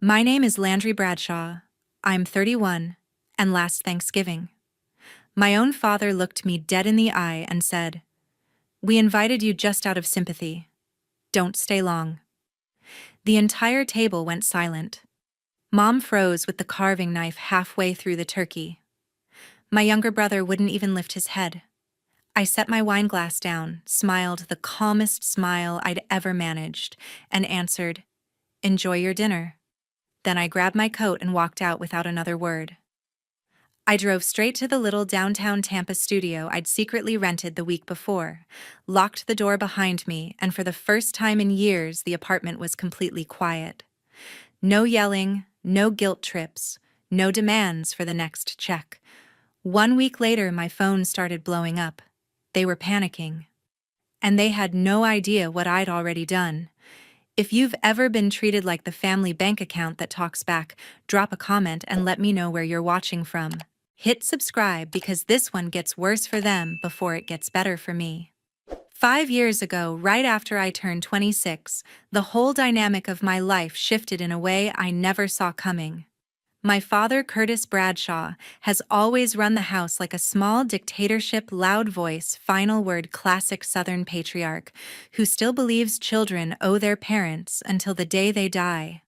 My name is Landry Bradshaw. I'm 31, and last Thanksgiving, my own father looked me dead in the eye and said, "We invited you just out of sympathy. Don't stay long." The entire table went silent. Mom froze with the carving knife halfway through the turkey. My younger brother wouldn't even lift his head. I set my wine glass down, smiled the calmest smile I'd ever managed, and answered, "Enjoy your dinner." Then I grabbed my coat and walked out without another word. I drove straight to the little downtown Tampa studio I'd secretly rented the week before, locked the door behind me, and for the first time in years, the apartment was completely quiet. No yelling, no guilt trips, no demands for the next check. 1 week later, my phone started blowing up. They were panicking. And they had no idea what I'd already done. If you've ever been treated like the family bank account that talks back, drop a comment and let me know where you're watching from. Hit subscribe because this one gets worse for them before it gets better for me. 5 years ago, right after I turned 26, the whole dynamic of my life shifted in a way I never saw coming. My father, Curtis Bradshaw, has always run the house like a small dictatorship, loud voice, final word classic Southern patriarch, who still believes children owe their parents until the day they die.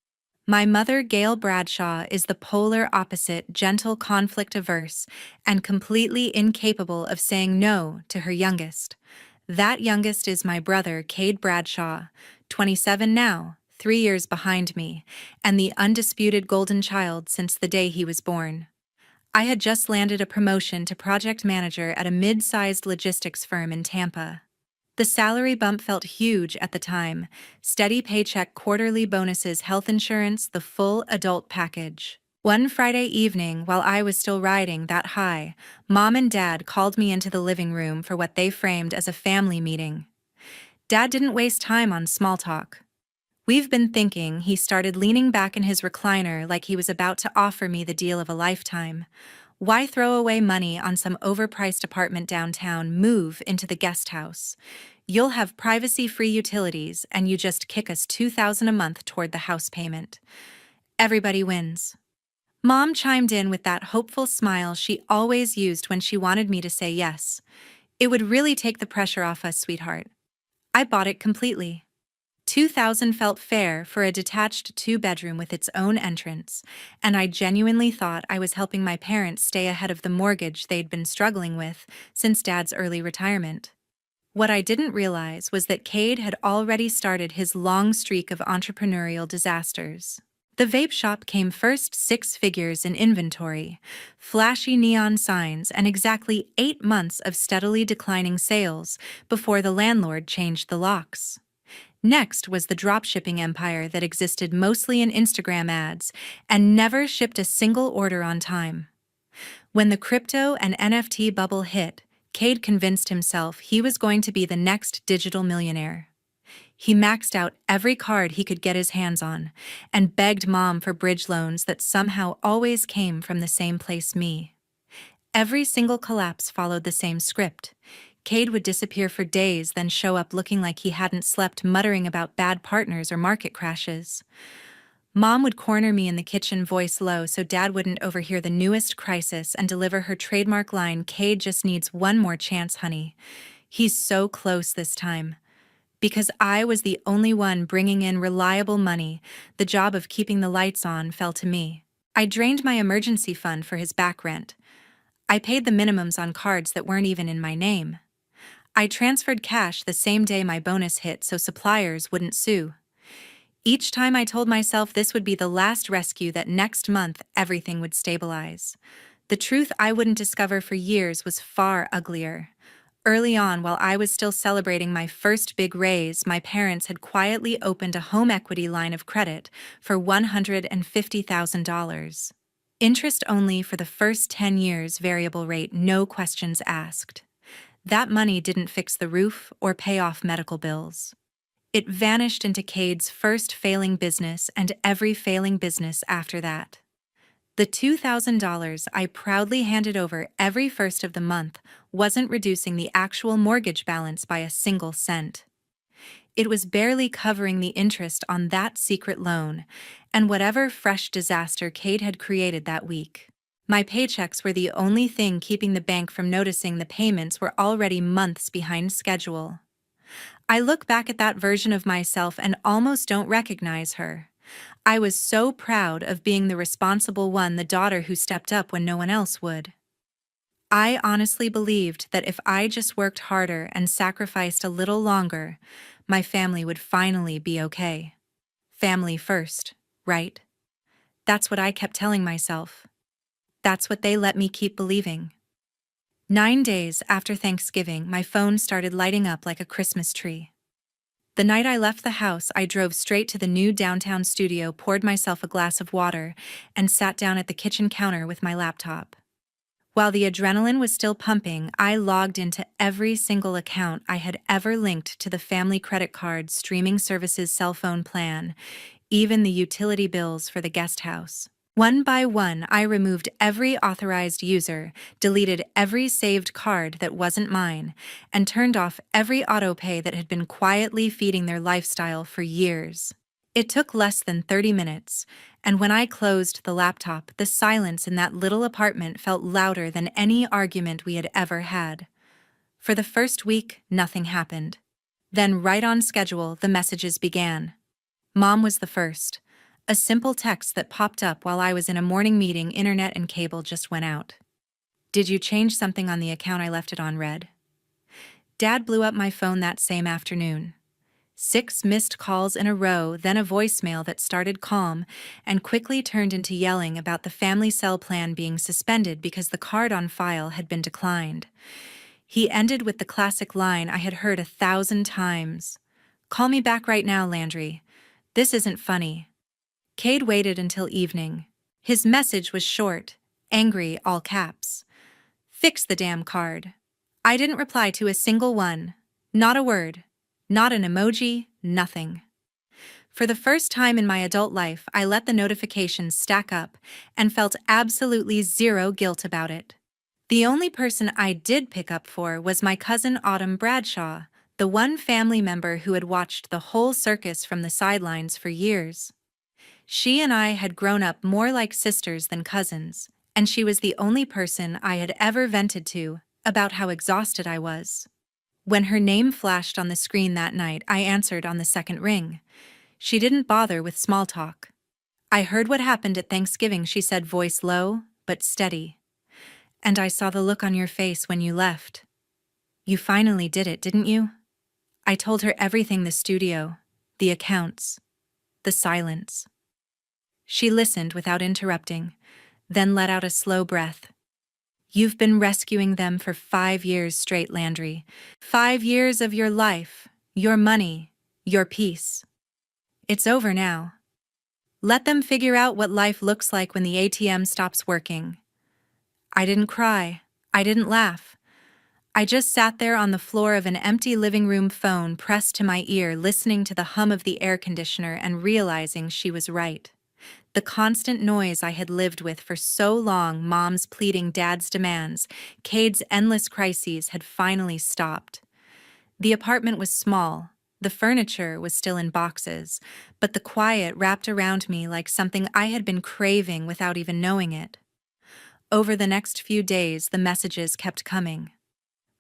My mother, Gail Bradshaw, is the polar opposite, gentle, conflict-averse, and completely incapable of saying no to her youngest. That youngest is my brother, Kade Bradshaw, 27 now, 3 years behind me, and the undisputed golden child since the day he was born. I had just landed a promotion to project manager at a mid-sized logistics firm in Tampa. The salary bump felt huge at the time: steady paycheck, quarterly bonuses, health insurance, the full adult package. One Friday evening, while I was still riding that high, Mom and Dad called me into the living room for what they framed as a family meeting. Dad didn't waste time on small talk. "We've been thinking," he started, leaning back in his recliner like he was about to offer me the deal of a lifetime. "Why throw away money on some overpriced apartment downtown? Move into the guest house. You'll have privacy-free utilities, and you just kick us $2,000 a month toward the house payment. Everybody wins." Mom chimed in with that hopeful smile she always used when she wanted me to say yes. "It would really take the pressure off us, sweetheart." I bought it completely. 2,000 felt fair for a detached two-bedroom with its own entrance, and I genuinely thought I was helping my parents stay ahead of the mortgage they'd been struggling with since Dad's early retirement. What I didn't realize was that Kade had already started his long streak of entrepreneurial disasters. The vape shop came first, 6 figures in inventory, flashy neon signs, and exactly 8 months of steadily declining sales before the landlord changed the locks. Next was the dropshipping empire that existed mostly in Instagram ads and never shipped a single order on time. When the crypto and NFT bubble hit, Kade convinced himself he was going to be the next digital millionaire. He maxed out every card he could get his hands on and begged Mom for bridge loans that somehow always came from the same place, me. Every single collapse followed the same script. Kade would disappear for days, then show up looking like he hadn't slept, muttering about bad partners or market crashes. Mom would corner me in the kitchen, voice low so Dad wouldn't overhear the newest crisis, and deliver her trademark line, "Kade just needs one more chance, honey. He's so close this time." Because I was the only one bringing in reliable money, the job of keeping the lights on fell to me. I drained my emergency fund for his back rent. I paid the minimums on cards that weren't even in my name. I transferred cash the same day my bonus hit so suppliers wouldn't sue. Each time I told myself this would be the last rescue, that next month everything would stabilize. The truth I wouldn't discover for years was far uglier. Early on, while I was still celebrating my first big raise, my parents had quietly opened a home equity line of credit for $150,000. Interest only for the first 10 years, variable rate, no questions asked. That money didn't fix the roof or pay off medical bills. It vanished into Kade's first failing business and every failing business after that. The $2,000 I proudly handed over every first of the month wasn't reducing the actual mortgage balance by a single cent. It was barely covering the interest on that secret loan and whatever fresh disaster Kade had created that week. My paychecks were the only thing keeping the bank from noticing the payments were already months behind schedule. I look back at that version of myself and almost don't recognize her. I was so proud of being the responsible one, the daughter who stepped up when no one else would. I honestly believed that if I just worked harder and sacrificed a little longer, my family would finally be okay. Family first, right? That's what I kept telling myself. That's what they let me keep believing. 9 days after Thanksgiving, my phone started lighting up like a Christmas tree. The night I left the house, I drove straight to the new downtown studio, poured myself a glass of water, and sat down at the kitchen counter with my laptop. While the adrenaline was still pumping, I logged into every single account I had ever linked to the family credit card streaming service's cell phone plan, even the utility bills for the guest house. One by one, I removed every authorized user, deleted every saved card that wasn't mine, and turned off every autopay that had been quietly feeding their lifestyle for years. It took less than 30 minutes, and when I closed the laptop, the silence in that little apartment felt louder than any argument we had ever had. For the first week, nothing happened. Then, right on schedule, the messages began. Mom was the first. A simple text that popped up while I was in a morning meeting. Internet and cable just went out. Did you change something on the account? I left it on red. Dad blew up my phone that same afternoon. 6 missed calls in a row, then a voicemail that started calm and quickly turned into yelling about the family cell plan being suspended because the card on file had been declined. He ended with the classic line I had heard 1,000 times. "Call me back right now, Landry. This isn't funny." Kade waited until evening. His message was short, angry, all caps. "Fix the damn card." I didn't reply to a single one. Not a word. Not an emoji, nothing. For the first time in my adult life, I let the notifications stack up and felt absolutely zero guilt about it. The only person I did pick up for was my cousin Autumn Bradshaw, the one family member who had watched the whole circus from the sidelines for years. She and I had grown up more like sisters than cousins, and she was the only person I had ever vented to about how exhausted I was. When her name flashed on the screen that night, I answered on the second ring. She didn't bother with small talk. "I heard what happened at Thanksgiving," she said, voice low but steady. "And I saw the look on your face when you left. You finally did it, didn't you?" I told her everything: the studio, the accounts, the silence. She listened without interrupting, then let out a slow breath. "You've been rescuing them for 5 years straight, Landry. 5 years of your life, your money, your peace. It's over now. Let them figure out what life looks like when the ATM stops working." I didn't cry. I didn't laugh. I just sat there on the floor of an empty living room, phone pressed to my ear, listening to the hum of the air conditioner and realizing she was right. The constant noise I had lived with for so long, Mom's pleading, Dad's demands, Kade's endless crises, had finally stopped. The apartment was small. The furniture was still in boxes, but the quiet wrapped around me like something I had been craving without even knowing it. Over the next few days, the messages kept coming.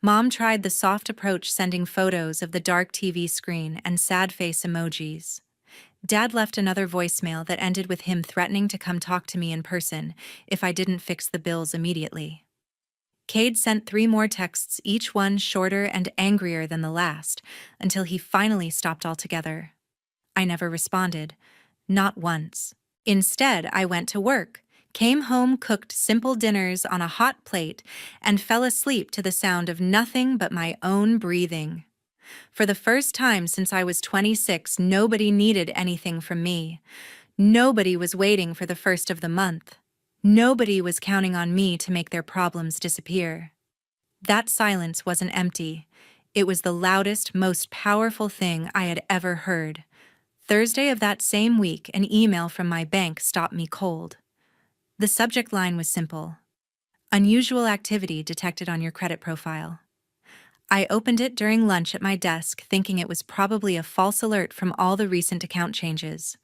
Mom tried the soft approach, sending photos of the dark TV screen and sad face emojis. Dad left another voicemail that ended with him threatening to come talk to me in person if I didn't fix the bills immediately. Kade sent 3 more texts, each one shorter and angrier than the last, until he finally stopped altogether. I never responded, not once. Instead, I went to work, came home, cooked simple dinners on a hot plate, and fell asleep to the sound of nothing but my own breathing. For the first time since I was 26, nobody needed anything from me. Nobody was waiting for the first of the month. Nobody was counting on me to make their problems disappear. That silence wasn't empty. It was the loudest, most powerful thing I had ever heard. Thursday of that same week, an email from my bank stopped me cold. The subject line was simple: "Unusual activity detected on your credit profile." I opened it during lunch at my desk, thinking it was probably a false alert from all the recent account changes.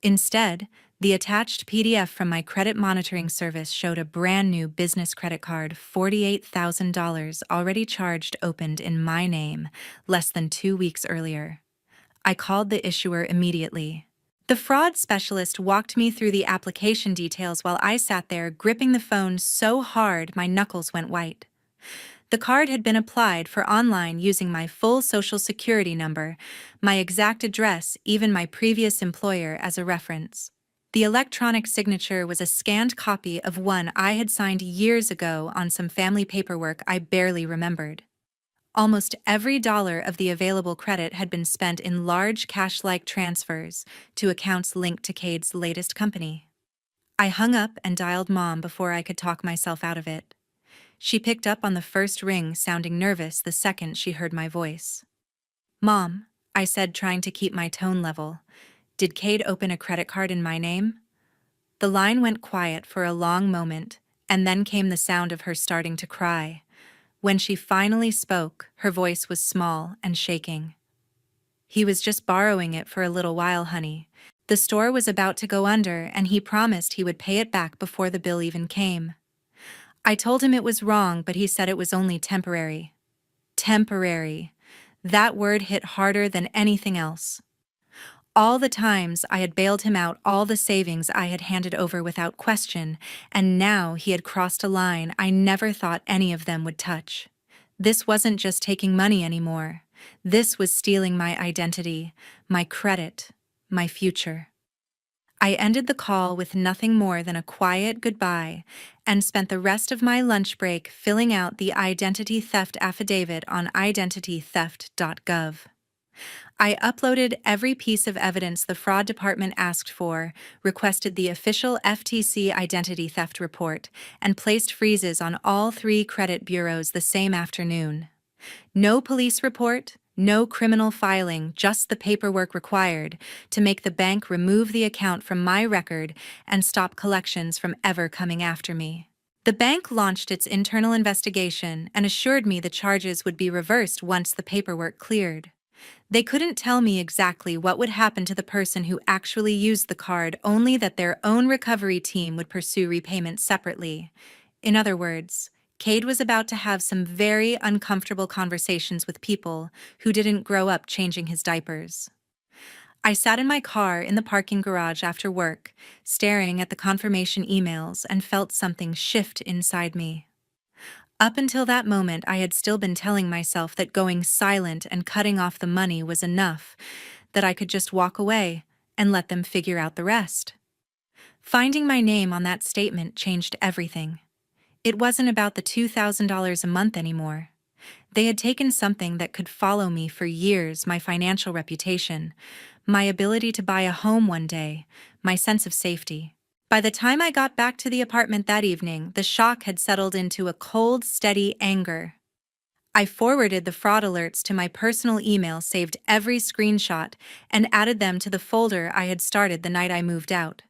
Instead, the attached PDF from my credit monitoring service showed a brand new business credit card, $48,000 already charged, opened in my name, less than 2 weeks earlier. I called the issuer immediately. The fraud specialist walked me through the application details while I sat there gripping the phone so hard my knuckles went white. The card had been applied for online using my full social security number, my exact address, even my previous employer as a reference. The electronic signature was a scanned copy of one I had signed years ago on some family paperwork I barely remembered. Almost every dollar of the available credit had been spent in large cash-like transfers to accounts linked to Kade's latest company. I hung up and dialed Mom before I could talk myself out of it. She picked up on the first ring, sounding nervous the second she heard my voice. "Mom," I said, trying to keep my tone level, "did Kade open a credit card in my name?" The line went quiet for a long moment, and then came the sound of her starting to cry. When she finally spoke, her voice was small and shaking. "He was just borrowing it for a little while, honey. The store was about to go under, and he promised he would pay it back before the bill even came. I told him it was wrong, but he said it was only temporary." Temporary. That word hit harder than anything else. All the times I had bailed him out, all the savings I had handed over without question, and now he had crossed a line I never thought any of them would touch. This wasn't just taking money anymore. This was stealing my identity, my credit, my future. I ended the call with nothing more than a quiet goodbye and spent the rest of my lunch break filling out the identity theft affidavit on identitytheft.gov. I uploaded every piece of evidence the fraud department asked for, requested the official FTC identity theft report, and placed freezes on all 3 credit bureaus the same afternoon. No police report, no criminal filing, just the paperwork required to make the bank remove the account from my record and stop collections from ever coming after me. The bank launched its internal investigation and assured me the charges would be reversed once the paperwork cleared. They couldn't tell me exactly what would happen to the person who actually used the card, only that their own recovery team would pursue repayment separately. In other words, Kade was about to have some very uncomfortable conversations with people who didn't grow up changing his diapers. I sat in my car in the parking garage after work, staring at the confirmation emails, and felt something shift inside me. Up until that moment, I had still been telling myself that going silent and cutting off the money was enough, that I could just walk away and let them figure out the rest. Finding my name on that statement changed everything. It wasn't about the $2,000 a month anymore. They had taken something that could follow me for years: my financial reputation, my ability to buy a home one day, my sense of safety. By the time I got back to the apartment that evening, the shock had settled into a cold, steady anger. I forwarded the fraud alerts to my personal email, saved every screenshot, and added them to the folder I had started the night I moved out.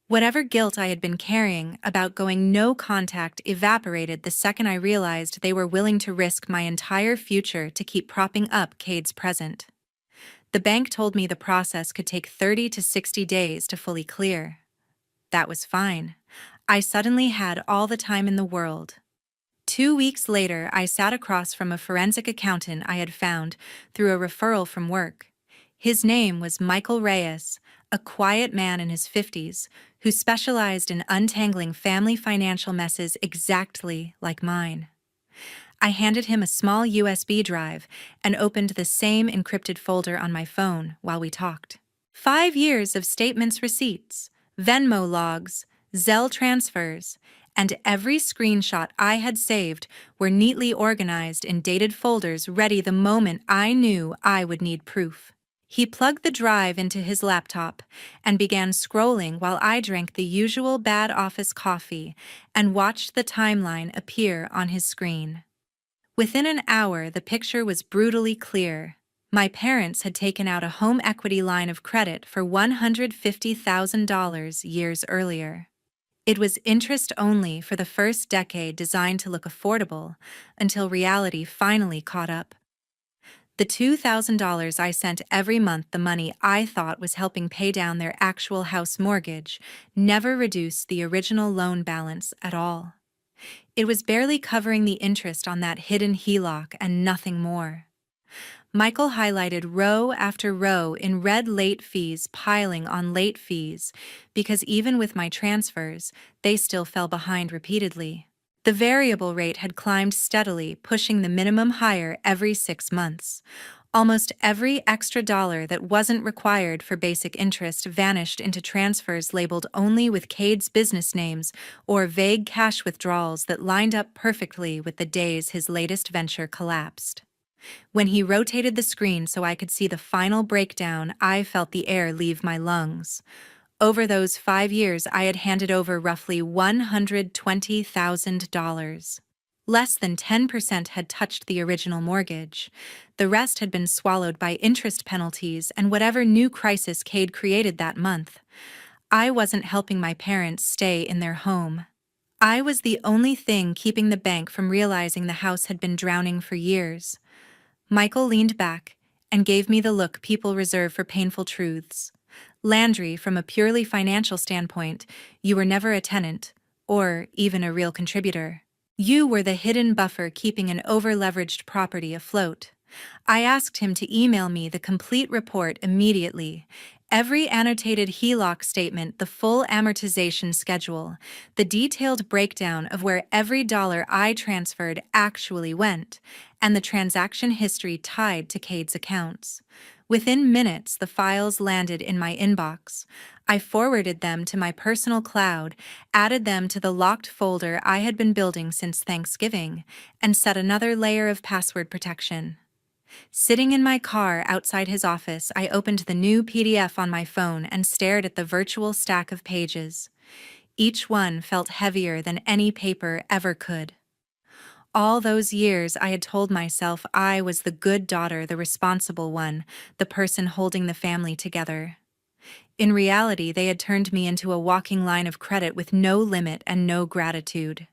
Whatever guilt I had been carrying about going no contact evaporated the second I realized they were willing to risk my entire future to keep propping up Kade's present. The bank told me the process could take 30 to 60 days to fully clear. That was fine. I suddenly had all the time in the world. 2 weeks later, I sat across from a forensic accountant I had found through a referral from work. His name was Michael Reyes, a quiet man in his 50s who specialized in untangling family financial messes exactly like mine. I handed him a small USB drive and opened the same encrypted folder on my phone while we talked. 5 years of statements, receipts, Venmo logs, Zelle transfers, and every screenshot I had saved were neatly organized in dated folders, ready the moment I knew I would need proof. He plugged the drive into his laptop and began scrolling while I drank the usual bad office coffee and watched the timeline appear on his screen. Within an hour, the picture was brutally clear. My parents had taken out a home equity line of credit for $150,000 years earlier. It was interest only for the first decade, designed to look affordable, until reality finally caught up. The $2,000 I sent every month, the money I thought was helping pay down their actual house mortgage, never reduced the original loan balance at all. It was barely covering the interest on that hidden HELOC and nothing more. Michael highlighted row after row in red: late fees piling on late fees, because even with my transfers, they still fell behind repeatedly. The variable rate had climbed steadily, pushing the minimum higher every 6 months. Almost every extra dollar that wasn't required for basic interest vanished into transfers labeled only with Kade's business names or vague cash withdrawals that lined up perfectly with the days his latest venture collapsed. When he rotated the screen so I could see the final breakdown, I felt the air leave my lungs. Over those 5 years, I had handed over roughly $120,000. Less than 10% had touched the original mortgage. The rest had been swallowed by interest penalties and whatever new crisis Kade created that month. I wasn't helping my parents stay in their home. I was the only thing keeping the bank from realizing the house had been drowning for years. Michael leaned back and gave me the look people reserve for painful truths. Landry, from a purely financial standpoint, you were never a tenant, or even a real contributor. You were the hidden buffer keeping an over-leveraged property afloat. I asked him to email me the complete report immediately. Every annotated HELOC statement, the full amortization schedule, the detailed breakdown of where every dollar I transferred actually went, and the transaction history tied to Kade's accounts. Within minutes, the files landed in my inbox. I forwarded them to my personal cloud, added them to the locked folder I had been building since Thanksgiving, and set another layer of password protection. Sitting in my car outside his office, I opened the new PDF on my phone and stared at the virtual stack of pages. Each one felt heavier than any paper ever could. All those years I had told myself I was the good daughter, the responsible one, the person holding the family together. In reality, they had turned me into a walking line of credit with no limit and no gratitude.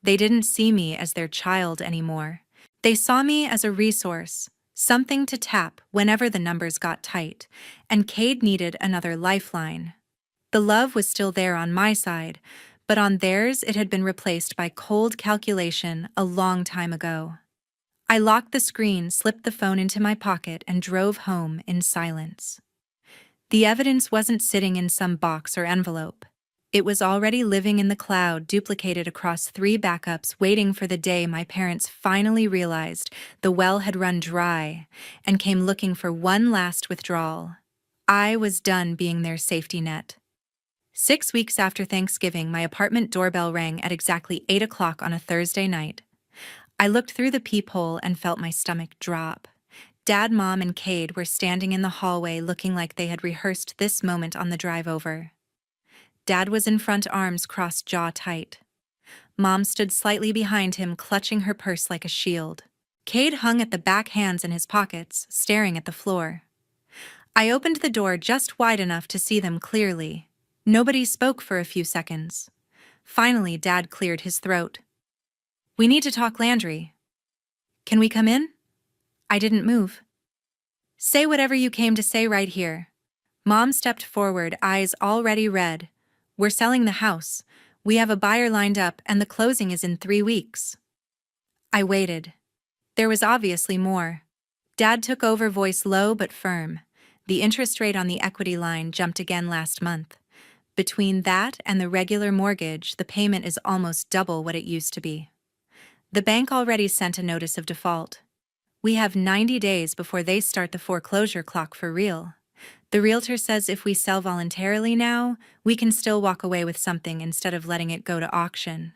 They didn't see me as their child anymore. They saw me as a resource, something to tap whenever the numbers got tight, and Kade needed another lifeline. The love was still there on my side, but on theirs it had been replaced by cold calculation a long time ago. I locked the screen, slipped the phone into my pocket, and drove home in silence. The evidence wasn't sitting in some box or envelope. It was already living in the cloud, duplicated across 3 backups, waiting for the day my parents finally realized the well had run dry and came looking for one last withdrawal. I was done being their safety net. 6 weeks after Thanksgiving, my apartment doorbell rang at exactly 8 o'clock on a Thursday night. I looked through the peephole and felt my stomach drop. Dad, Mom, and Kade were standing in the hallway looking like they had rehearsed this moment on the drive over. Dad was in front, arms crossed, jaw tight. Mom stood slightly behind him, clutching her purse like a shield. Kade hung at the back, hands in his pockets, staring at the floor. I opened the door just wide enough to see them clearly. Nobody spoke for a few seconds. Finally, Dad cleared his throat. "We need to talk, Landry." "Can we come in?" I didn't move. "Say whatever you came to say right here." Mom stepped forward, eyes already red. "We're selling the house. We have a buyer lined up, and the closing is in 3 weeks. I waited. There was obviously more. Dad took over, voice low but firm. The interest rate on the equity line jumped again last month. Between that and the regular mortgage, the payment is almost double what it used to be. The bank already sent a notice of default. We have 90 days before they start the foreclosure clock for real. The realtor says if we sell voluntarily now, we can still walk away with something instead of letting it go to auction."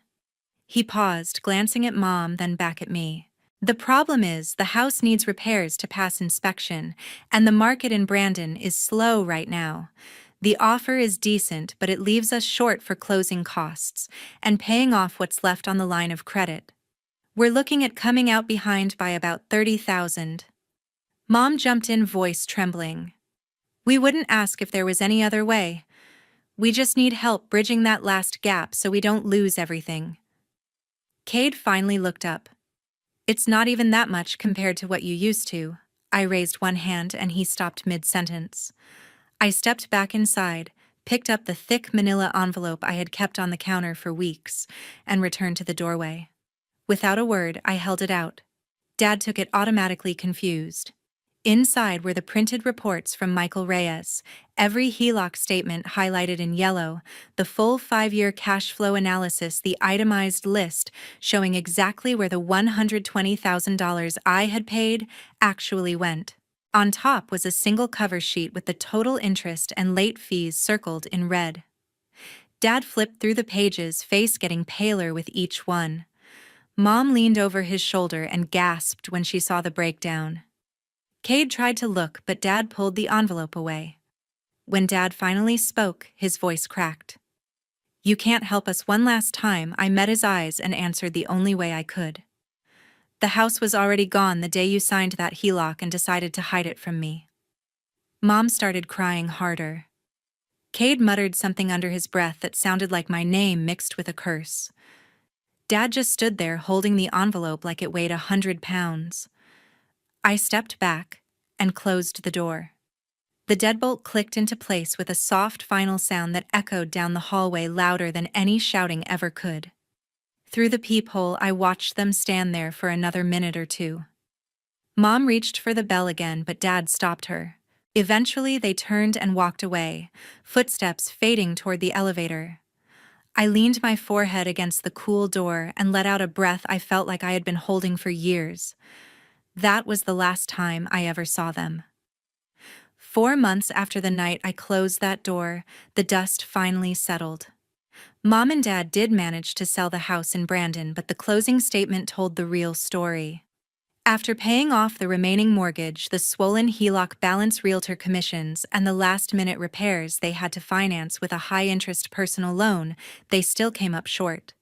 He paused, glancing at Mom, then back at me. "The problem is the house needs repairs to pass inspection, and the market in Brandon is slow right now. The offer is decent, but it leaves us short for closing costs and paying off what's left on the line of credit. We're looking at coming out behind by about $30,000. Mom jumped in, voice trembling. "We wouldn't ask if there was any other way. We just need help bridging that last gap so we don't lose everything. Kade finally looked up. It's not even that much compared to what you used to. I raised one hand and he stopped mid-sentence. I stepped back inside, picked up the thick manila envelope I had kept on the counter for weeks, and returned to the doorway. Without a word, I held it out. Dad took it automatically confused. Inside were the printed reports from Michael Reyes, every HELOC statement highlighted in yellow, the full 5-year cash flow analysis, the itemized list showing exactly where the $120,000 I had paid actually went. On top was a single cover sheet with the total interest and late fees circled in red. Dad flipped through the pages, face getting paler with each one. Mom leaned over his shoulder and gasped when she saw the breakdown. Kade tried to look, but Dad pulled the envelope away. When Dad finally spoke, his voice cracked. "You can't help us one last time." I met his eyes and answered the only way I could. "The house was already gone the day you signed that HELOC and decided to hide it from me." Mom started crying harder. Kade muttered something under his breath that sounded like my name mixed with a curse. Dad just stood there holding the envelope like it weighed 100 pounds. I stepped back and closed the door. The deadbolt clicked into place with a soft final sound that echoed down the hallway louder than any shouting ever could. Through the peephole, I watched them stand there for another minute or two. Mom reached for the bell again, but Dad stopped her. Eventually, they turned and walked away, footsteps fading toward the elevator. I leaned my forehead against the cool door and let out a breath I felt like I had been holding for years. That was the last time I ever saw them. 4 months after the night I closed that door, the dust finally settled. Mom and Dad did manage to sell the house in Brandon, but the closing statement told the real story. After paying off the remaining mortgage, the swollen HELOC balance realtor commissions, and the last-minute repairs they had to finance with a high-interest personal loan, they still came up short.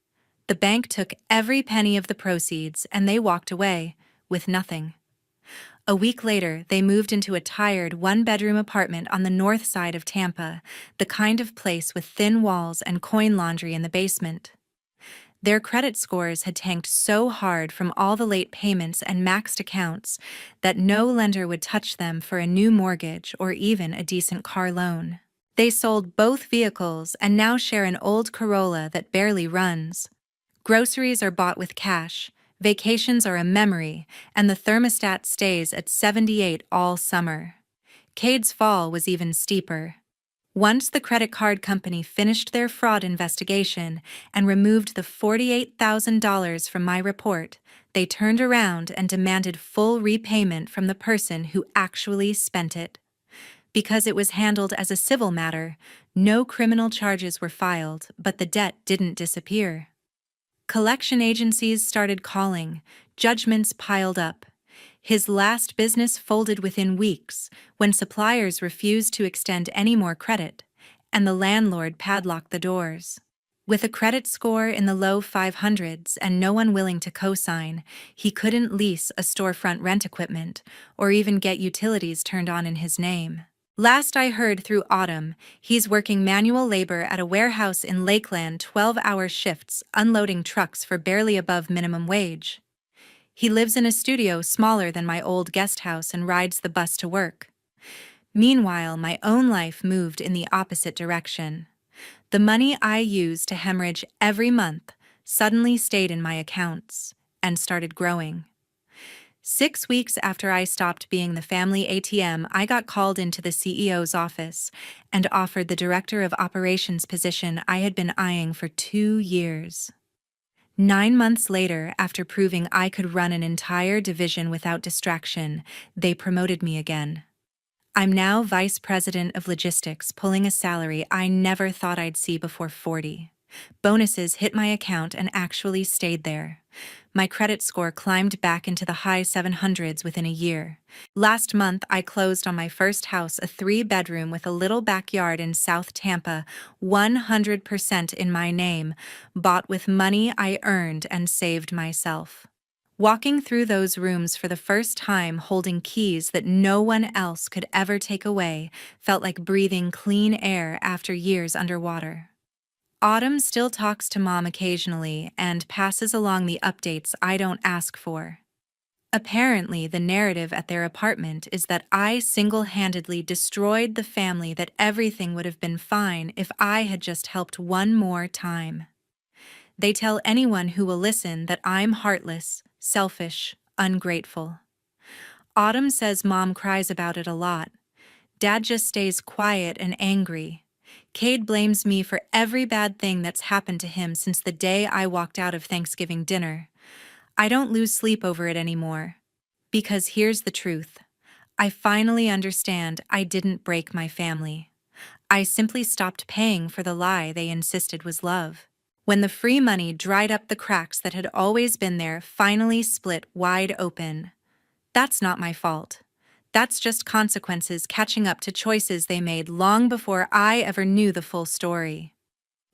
The bank took every penny of the proceeds, and they walked away with nothing. A week later, they moved into a tired one-bedroom apartment on the north side of Tampa, the kind of place with thin walls and coin laundry in the basement. Their credit scores had tanked so hard from all the late payments and maxed accounts that no lender would touch them for a new mortgage or even a decent car loan. They sold both vehicles and now share an old Corolla that barely runs. Groceries are bought with cash, vacations are a memory, and the thermostat stays at 78 all summer. Kade's fall was even steeper. Once the credit card company finished their fraud investigation and removed the $48,000 from my report, they turned around and demanded full repayment from the person who actually spent it. Because it was handled as a civil matter, no criminal charges were filed, but the debt didn't disappear. Collection agencies started calling, judgments piled up. His last business folded within weeks when suppliers refused to extend any more credit, and the landlord padlocked the doors. With a credit score in the low 500s and no one willing to co-sign, he couldn't lease a storefront rent equipment or even get utilities turned on in his name. Last I heard through autumn, he's working manual labor at a warehouse in Lakeland, 12-hour shifts, unloading trucks for barely above minimum wage. He lives in a studio smaller than my old guest house and rides the bus to work. Meanwhile, my own life moved in the opposite direction. The money I used to hemorrhage every month suddenly stayed in my accounts and started growing. 6 weeks after I stopped being the family ATM, I got called into the CEO's office and offered the director of operations position I had been eyeing for 2 years. 9 months later, after proving I could run an entire division without distraction, they promoted me again. I'm now vice president of logistics, pulling a salary I never thought I'd see before 40. Bonuses hit my account and actually stayed there. My credit score climbed back into the high 700s within a year. Last month, I closed on my first house, a 3-bedroom with a little backyard in South Tampa, 100% in my name, bought with money I earned and saved myself. Walking through those rooms for the first time holding keys that no one else could ever take away felt like breathing clean air after years underwater. Autumn still talks to Mom occasionally and passes along the updates I don't ask for. Apparently, the narrative at their apartment is that I single-handedly destroyed the family, that everything would have been fine if I had just helped one more time. They tell anyone who will listen that I'm heartless, selfish, ungrateful. Autumn says Mom cries about it a lot. Dad just stays quiet and angry. Kade blames me for every bad thing that's happened to him since the day I walked out of Thanksgiving dinner. I don't lose sleep over it anymore. Because here's the truth. I finally understand I didn't break my family. I simply stopped paying for the lie they insisted was love. When the free money dried up, the cracks that had always been there finally split wide open. That's not my fault. That's just consequences catching up to choices they made long before I ever knew the full story.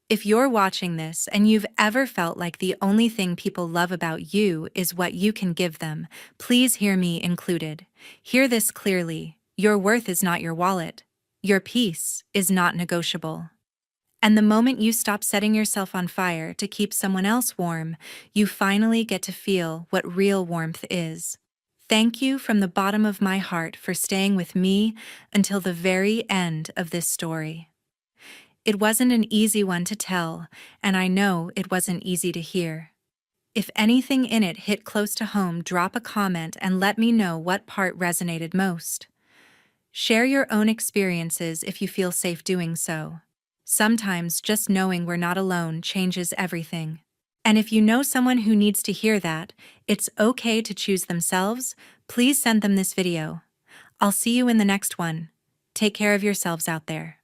If you're watching this and you've ever felt like the only thing people love about you is what you can give them, please hear me included. Hear this clearly. Your worth is not your wallet. Your peace is not negotiable. And the moment you stop setting yourself on fire to keep someone else warm, you finally get to feel what real warmth is. Thank you from the bottom of my heart for staying with me until the very end of this story. It wasn't an easy one to tell, and I know it wasn't easy to hear. If anything in it hit close to home, drop a comment and let me know what part resonated most. Share your own experiences if you feel safe doing so. Sometimes just knowing we're not alone changes everything. And if you know someone who needs to hear that it's okay to choose themselves, please send them this video. I'll see you in the next one. Take care of yourselves out there.